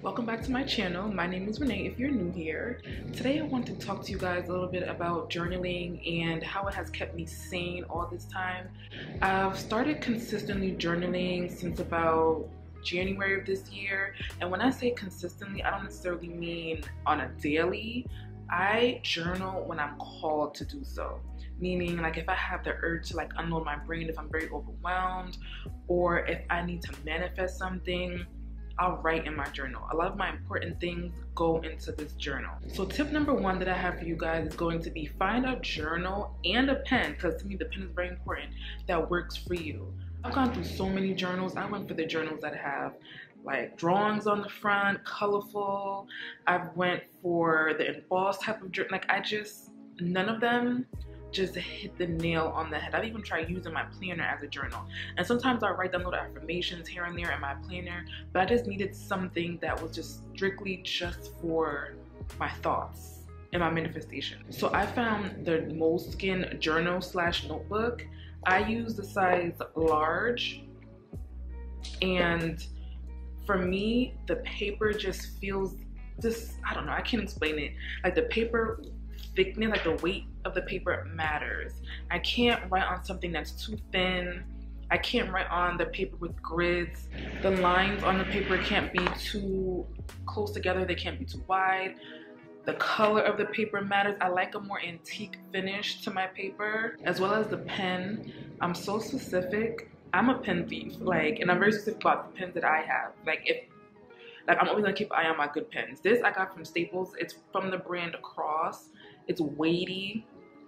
Welcome back to my channel. My name is Renee if you're new here. Today I want to talk to you guys a little bit about journaling and how it has kept me sane all this time. I've started consistently journaling since about January of this year, and when I say consistently, I don't necessarily mean on a daily. I journal when I'm called to do so, meaning like if I have the urge to like unload my brain, if I'm very overwhelmed, or if I need to manifest something, I'll write in my journal. A lot of my important things go into this journal. So tip number one that I have for you guys is going to be find a journal and a pen, because to me the pen is very important, that works for you. I've gone through so many journals. I went for the journals that have like drawings on the front, colorful. I've went for the embossed type of journal. Like none of them just hit the nail on the head. I've even tried using my planner as a journal. And sometimes I write down little affirmations here and there in my planner, but I just needed something that was just strictly just for my thoughts and my manifestation. So I found the Moleskine journal / notebook. I use the size large, and for me, the paper just feels I don't know, I can't explain it. Like the paper thickness, like the weight of the paper matters. I can't write on something that's too thin. I can't write on the paper with grids. The lines on the paper can't be too close together. They can't be too wide. The color of the paper matters. I like a more antique finish to my paper, as well as the pen. I'm so specific. I'm a pen thief, and I'm very specific about the pens that I have. I'm always gonna keep an eye on my good pens. This I got from Staples. It's from the brand Cross. It's weighty.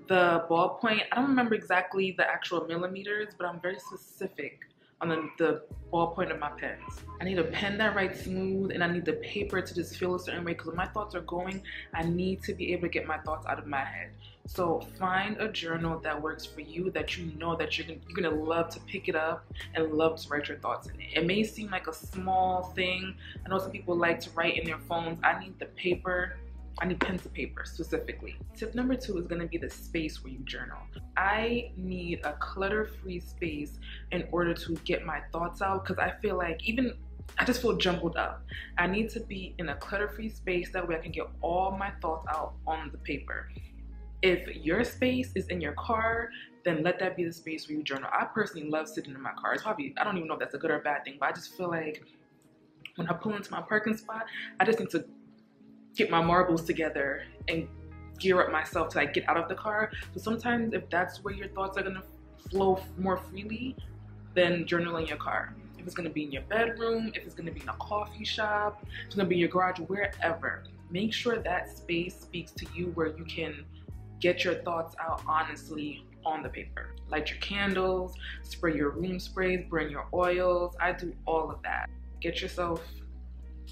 The ballpoint, I don't remember exactly the actual millimeters, but I'm very specific on the ballpoint of my pens. I need a pen that writes smooth, and I need the paper to just feel a certain way, because when my thoughts are going, I need to be able to get my thoughts out of my head. So find a journal that works for you, that you know that you're gonna love to pick it up and love to write your thoughts in it. It may seem like a small thing. I know some people like to write in their phones. I need the paper. I need pen to paper specifically. Tip number two is gonna be the space where you journal. I need a clutter-free space in order to get my thoughts out, because I feel like I just feel jumbled up. I need to be in a clutter-free space, that way I can get all my thoughts out on the paper. If your space is in your car, then let that be the space where you journal. I personally love sitting in my car. I don't even know if that's a good or bad thing, but I just feel like when I pull into my parking spot, I just need to get my marbles together and gear up myself to get out of the car. So sometimes if that's where your thoughts are gonna flow more freely, then journal in your car. If it's gonna be in your bedroom, if it's gonna be in a coffee shop, if it's gonna be in your garage, wherever. Make sure that space speaks to you where you can get your thoughts out honestly on the paper. Light your candles, spray your room sprays, burn your oils. I do all of that. Get yourself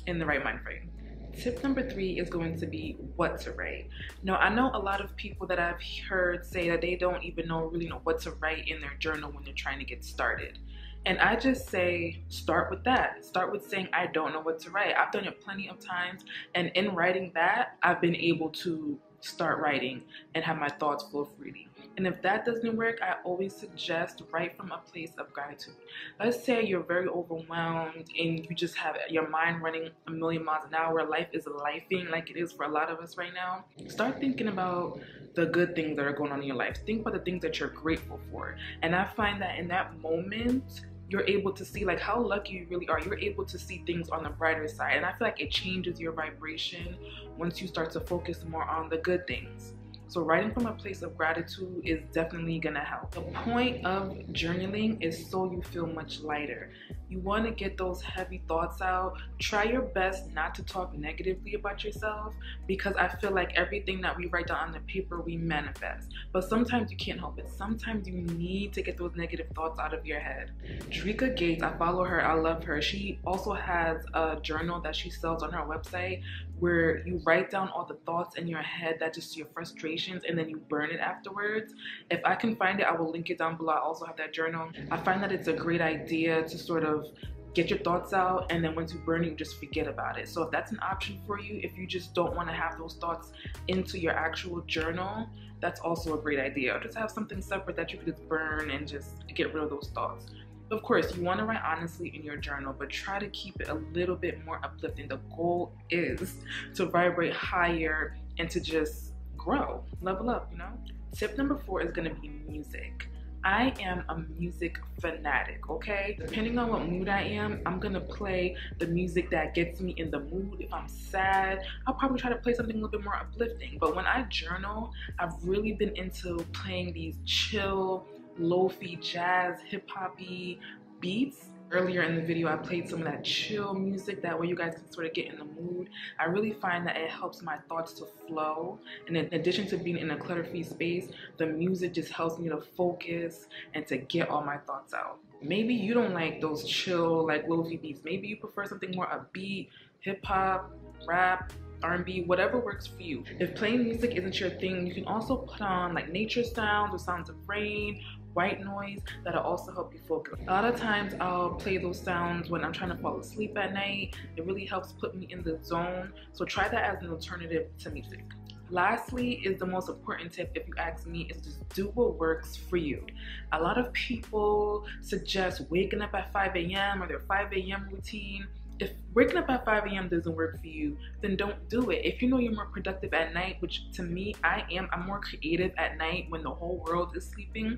in the right mind frame. Tip number 3 is going to be what to write. Now, I know a lot of people that I've heard say that they don't even really know what to write in their journal when they're trying to get started. And I just say, start with that. Start with saying, I don't know what to write. I've done it plenty of times. And in writing that, I've been able to start writing and have my thoughts flow freely. And if that doesn't work, I always suggest write from a place of gratitude. Let's say you're very overwhelmed and you just have your mind running a million miles an hour. Life is lifing like it is for a lot of us right now. Start thinking about the good things that are going on in your life. Think about the things that you're grateful for. And I find that in that moment, you're able to see like how lucky you really are. You're able to see things on the brighter side. And I feel like it changes your vibration once you start to focus more on the good things. So writing from a place of gratitude is definitely gonna help. The point of journaling is so you feel much lighter. You wanna get those heavy thoughts out. Try your best not to talk negatively about yourself, because I feel like everything that we write down on the paper, we manifest. But sometimes you can't help it. Sometimes you need to get those negative thoughts out of your head. Drika Gates, I follow her, I love her. She also has a journal that she sells on her website where you write down all the thoughts in your head that just your frustrations, and then you burn it afterwards. If I can find it, I will link it down below. I also have that journal. I find that it's a great idea to sort of get your thoughts out, and then once you burn it, you just forget about it. So if that's an option for you, if you just don't want to have those thoughts into your actual journal, that's also a great idea. Or just have something separate that you can just burn and just get rid of those thoughts. Of course, you want to write honestly in your journal, but try to keep it a little bit more uplifting. The goal is to vibrate higher and to just grow, level up, you know? Tip number 4 is going to be music. I am a music fanatic, okay? Depending on what mood I am, I'm gonna play the music that gets me in the mood. If I'm sad, I'll probably try to play something a little bit more uplifting. But when I journal, I've really been into playing these chill, lo-fi, jazz, hip-hoppy beats. Earlier in the video, I played some of that chill music. That way you guys can sort of get in the mood. I really find that it helps my thoughts to flow. And in addition to being in a clutter-free space, the music just helps me to focus and to get all my thoughts out. Maybe you don't like those chill, like lo-fi beats. Maybe you prefer something more upbeat, hip-hop, rap, R&B, whatever works for you. If playing music isn't your thing, you can also put on like nature sounds or sounds of rain, white noise, that'll also help you focus. A lot of times I'll play those sounds when I'm trying to fall asleep at night. It really helps put me in the zone. So try that as an alternative to music. Lastly is the most important tip, if you ask me, is just do what works for you. A lot of people suggest waking up at 5 a.m. or their 5 a.m. routine. If waking up at 5 a.m. doesn't work for you, then don't do it. If you know you're more productive at night, which to me I am, I'm more creative at night when the whole world is sleeping,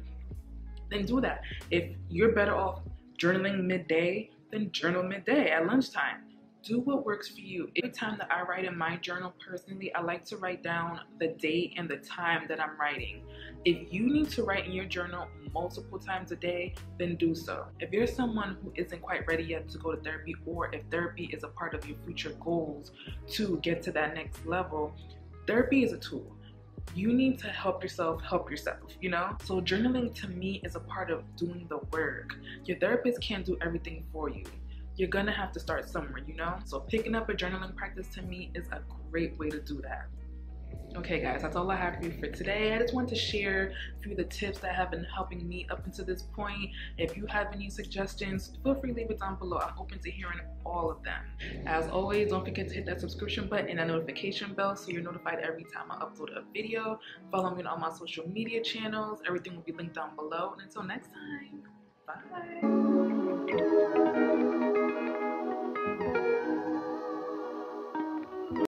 then do that. If you're better off journaling midday, then journal midday at lunchtime. Do what works for you. Every time that I write in my journal personally, I like to write down the date and the time that I'm writing. If you need to write in your journal multiple times a day, then do so. If you're someone who isn't quite ready yet to go to therapy, or if therapy is a part of your future goals to get to that next level, therapy is a tool. You need to help yourself, you know? So journaling to me is a part of doing the work. Your therapist can't do everything for you. You're gonna have to start somewhere, you know? So picking up a journaling practice to me is a great way to do that. Okay guys, that's all I have for you for today. I just wanted to share a few of the tips that have been helping me up until this point. If you have any suggestions, feel free to leave it down below. I'm open to hearing all of them. As always, don't forget to hit that subscription button and that notification bell so you're notified every time I upload a video. Follow me on all my social media channels. Everything will be linked down below. And until next time, bye.